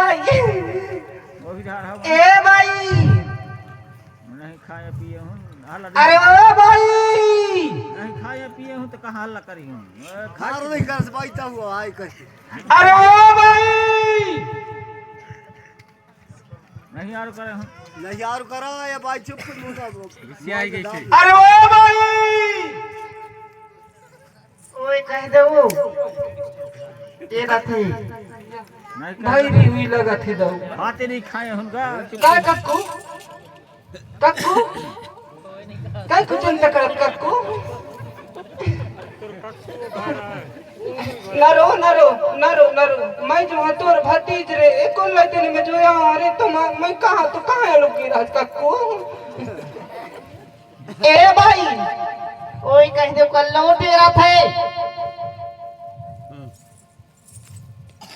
भाई ए भाई नहीं खाए पिए हूँ अरे ओ भाई नहीं खाए पिए हूँ तो कहाँ हल्ला करी हूँ खार नहीं कर पाता हुआ आई कर अरे ओ भाई नहीं यार करे हूँ नहीं यार करा या भाई चुप मुंडा आई गई थी अरे ओ भाई ओए कह दो ये थे नहीं भाई भी हुई लगा थी दो खाते नहीं खाए उनका का कक्कू कक्कू काय को चिंता करत कक्कू नरो नरो नरो नरो मैं जो तोर भतीज रे एको लइतनी में जो अरे तुम मैं कहां तो कहां लुकी राज कक्कू ए भाई ओए कह दो कल लौट रहा थे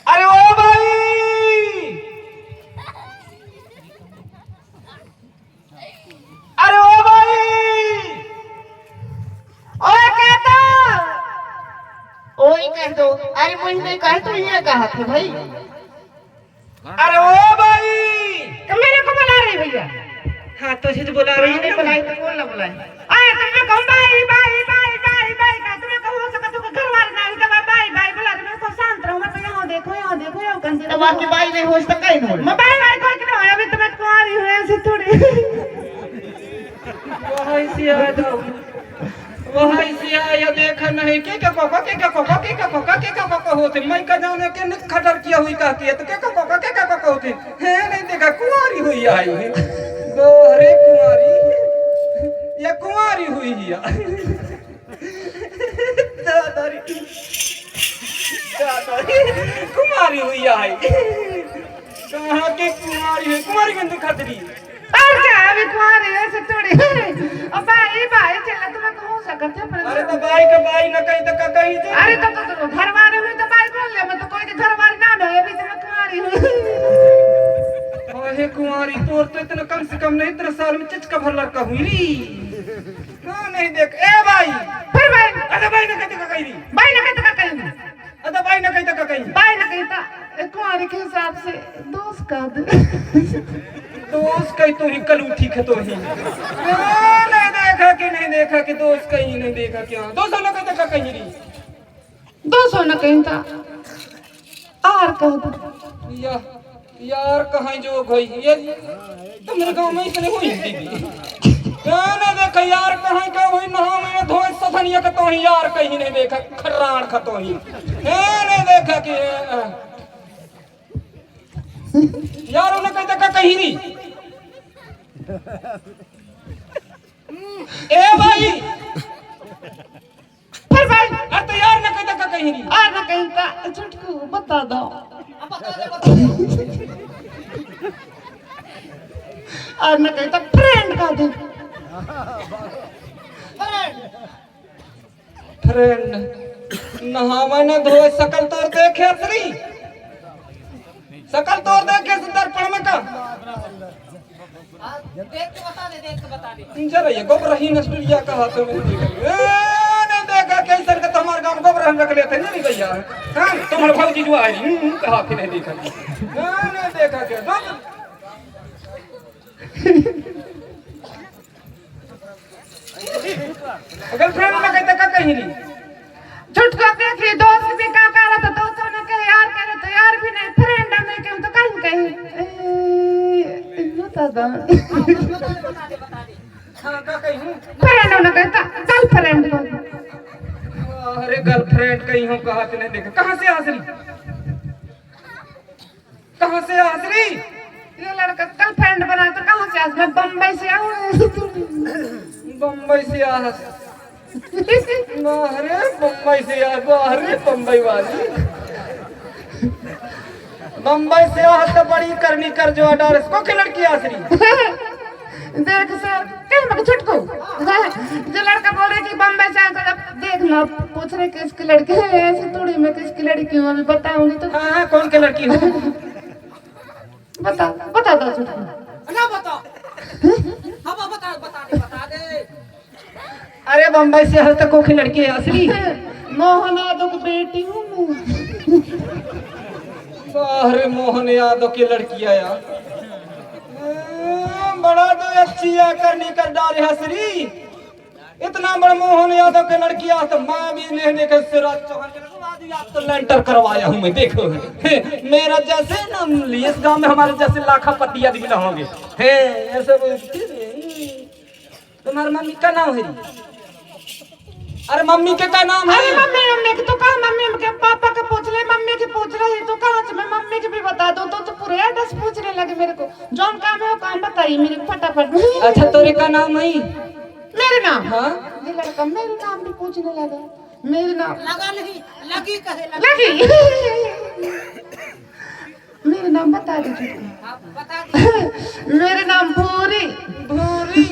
अरे ओ भाई अरे ओ भाई ओए कहता ओए कह दो अरे मुझे कह तो ये कहा थे भाई अरे ओ भाई तुम मेरे को बुला रही भैया हाँ तुझे तो बुला रही है बुलाई तो बोल ना बुलाई अरे तुमने कहो भाई भाई भाई भाई भाई का तुम्हें कहो सका तो घर वाले ना तो भाई भाई बुला रहे को शांत रहो मत यहाँ देखो यहाँ कंजे तो बाकी भाई नहीं हो सकता कहीं नहीं मैं भाई कोई क्यों है अभी तो मैं कुंवारी हूं ऐसे थोड़ी वही सिया दो वही सिया या देखा नहीं के होते मैं का जाने के निक खटर किया हुई कहती है तो के होते है नहीं देखा कुंवारी हुई आई गोरे कुंवारी या कुंवारी हुई या दादारी कुंवारी हुई आई कहाँ के कुंवारी में दिखत रही और क्या अभी कुंवारी ऐसे थोड़ी अब भाई चला तुम्हें कहो सकत है अरे तो भाई का भाई न कहीं तो कहीं अरे तो घर वाले हुई तो भाई बोल ले मैं तो कोई के घर वाले ना है अभी तो मैं कुंवारी हूं ओए कुंवारी तोर तो इतना कम से कम नहीं इतना साल में चिचका भर लड़का हुई री हां नहीं देख ए भाई फिर भाई अरे भाई न कहीं री भाई न कहीं अरे भाई न कहीं तो कुंवारी के हिसाब से दोस्त का दोस्त कहीं तो ही कल उठी के तो ही नहीं देखा कि दोस्त कहीं नहीं देखा क्या 200 न कहीं तक कहीं री 200 न कहीं था आर कह दो यार कहाँ जो गई ये तुम्हारे गांव में इसने हुई थी ना देखा यार कहाँ क्या हुई नहा में धोए सथनिया का तो ही यार कहीं नहीं देखा खर्रान का तो ही नहीं देखा कि यार उन्हें कहीं तक कहीं नहीं ए भाई फिर भाई अरे तो यार न कहीं तक कहीं नहीं आ न कहीं का छुटकू बता दो आ न कहीं तक फ्रेंड का दे फ्रेंड नहावा न धोए सकल तोर देखे असली सकल तोर देखे दर्पण में का देख के बता दे जरा ये गोबरही नस्लिया का हाथ में ने देखा कैसे का तुम्हारे गांव गोबरहन रख लेते नहीं भैया हां तुम्हारे भौजी जो आई कहा कि नहीं देखा ने देखा के गर्लफ्रेंड में कहते का कहीं नहीं छुटका देख ली दोस्त भी का कह रहा था दोस्तों ने कहे यार कह रहे तो यार भी नहीं फ्रेंड में क्यों तो कहीं बता दे हां का कहीं फ्रेंड ने कहता गर्लफ्रेंड अरे गर्लफ्रेंड कहीं हो कहा कि नहीं देखा कहां से आसरी ये लड़का गर्लफ्रेंड बना तो कहां से आस मैं बम्बई से आऊं बम्बई से आस अरे बम्बई से आ अरे बम्बई वाली बम्बई से आ तो बड़ी करनी कर जो अडारस को की लड़की आसरी देख सर क्या मैं छुटको जो लड़का बोल रहे कि बम्बई से आया तो देख लो पूछ रहे किसकी लड़की है ऐसे थोड़ी मैं किसकी लड़की हूँ अभी बताऊंगी तो हाँ कौन की लड़की हो बता दो छुटको ना बता हम बता दे अरे बम्बई से हल तक की लड़की है असली मोहन यादव की बेटी हूँ मैं अरे मोहन यादव की लड़की आया बड़ा तो अच्छी है करनी कर डाले हसरी इतना बड़ा मोहन यादव के लड़की आ तो माँ भी नहीं देखे सिराज चौहान के तो लेंटर करवाया हूँ मैं देखो मेरा जैसे ना इस गांव में हमारे जैसे लाखा पति आदमी ना होंगे हे ऐसे तुम्हारी मम्मी का नाम है अरे मम्मी के क्या नाम है अरे मम्मी मम्मी की तो कहा मम्मी के पापा के पूछ ले मम्मी की पूछ रही तो कहाँ से मैं मम्मी की भी बता दूं तो पूरे एड्रेस पूछने लगे मेरे को जौन काम है वो काम बताइए मेरे फटाफट। अच्छा तोरे का नाम है मेरे नाम हाँ ये लड़का मेरे नाम भी पूछने लगा मेरे नाम लगा नहीं लगी कहे लगी मेरे नाम बता दीजिए आप बता दी मेरे नाम पूरी भूरी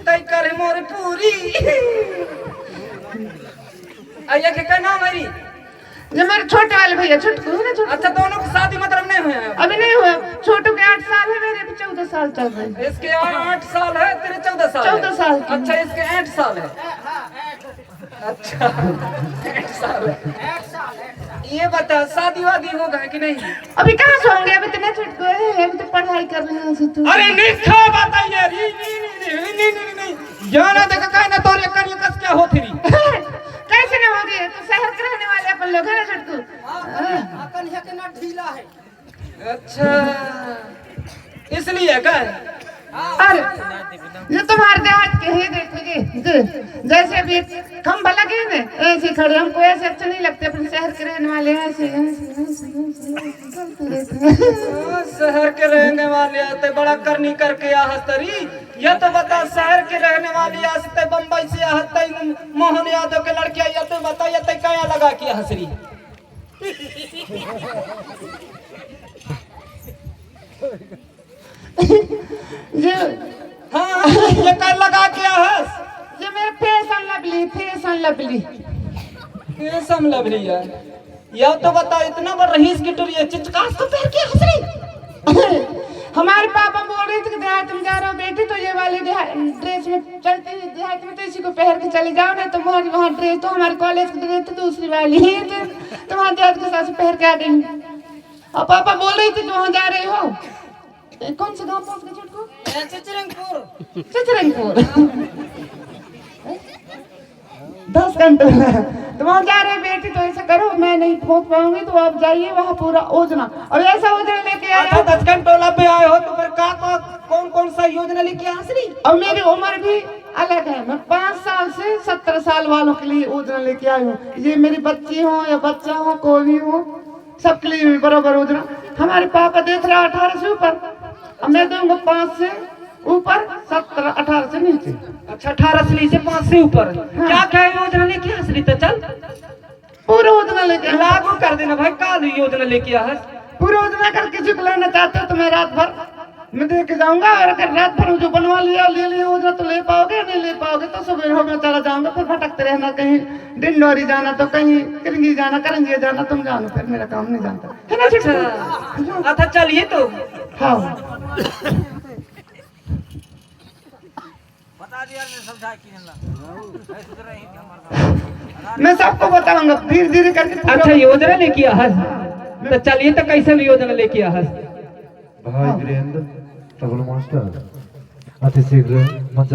तय करे मोरे पूरी आया के क्या नाम है ये मेरे छोटे वाले भैया छुटकू है ना छोटू अच्छा दोनों की शादी मतलब नहीं हुए हैं अभी नहीं हुआ छोटू के 8 साल है मेरे भी 14 साल चल रहे हैं। इसके 8 साल है तेरे 14 साल 14 साल की। अच्छा इसके 8 साल है अच्छा 8 साल है ये बता शादी वादी होगा कि नहीं अभी कहाँ से होंगे अभी इतने छुटकू है अभी तो पढ़ाई कर रहे हैं तो अरे निष्ठा बताइए नहीं जाना देखा कहीं ना तोरे करिए कस क्या होती रही कैसे न होगी तो शहर के रहने वाले अपन लोग है ना छुटकू अकन है के ना ढीला है अच्छा इसलिए क्या अरे ये तुम्हारे देहात के ही देखोगे जैसे अभी खंभा लगे ना ऐसे खड़े हमको ऐसे अच्छे नहीं लगते अपने शहर के रहने वाले ऐसे शहर के रहने वाले आते बड़ा करनी करके आहतरी ये तो बता शहर के रहने वाले आते बम्बई से आहते मोहन यादव के लड़के ये तो बता ये तो क्या लगा के हंसरी ये हाँ ये क्या लगा के हंस ये मेरे फैशन लवली ये सब लवली है यह तो बता इतना बड़ा रहीस की टोरी चिचकास तो पैर के हंस रही हमारे पापा बोल रहे थे कि देहात में जा रहा हो बेटी तो ये वाले ड्रेस में चलते हैं देहात में तो इसी को पहन के चले जाओ नहीं तो तुम्हारी वहाँ ड्रेस तो हमारे कॉलेज की ड्रेस तो दूसरी वाली है तुम्हारे देहात के साथ पहन के आ गई और पापा बोल रही थी कि वहाँ जा रहे हो कौन सा गाँव पहुँच गए छुटकू चिचरंगपुर 10 घंटे तो वहाँ जा रहे बेटी तो ऐसा करो मैं नहीं पहुँच पाऊंगी तो आप जाइए वहाँ पूरा ओजना और ऐसा ओजना लेके आए अच्छा 10 घंटोला पे आए हो तो फिर कौन कौन सा योजना लेके हंसरी और मेरी उम्र भी अलग है मैं 5 साल से 17 साल वालों के लिए योजना लेके आई हूँ ये मेरी बच्ची हो या बच्चा हो कोई भी हो सबके लिए बराबर योजना हमारे पापा देख रहा 18 से ऊपर और मैं दूंगा 5 से ऊपर 17 18 से नीचे अच्छा 18 से नीचे 5 से ऊपर क्या क्या योजना लेके हंसरी तो चल पूरा योजना लेके लागू कर देना भाई काल योजना लेके हंस पूरा योजना कर किसी को लेना चाहते हो तो मैं रात भर मैं दे के जाऊंगा और अगर रात भर जो बनवा लिया ले लिया योजना तो ले पाओगे नहीं ले पाओगे तो सुबह हो मैं चला जाऊंगा फिर भटकते रहना कहीं डिंडोरी जाना तो कहीं किरंगी जाना करंगी जाना तुम जानो फिर मेरा काम नहीं जानता है ना अच्छा अच्छा चलिए तो हाँ बता दिया ने समझा कि नहीं ऐसे तो रही हमारा मैं सबको बताऊंगा धीरे धीरे करके अच्छा योजना लेके हंस तो चलिए तो कैसे योजना लेके हंस भाई वीरेंद्र तबला मास्टर अति शीघ्र मंच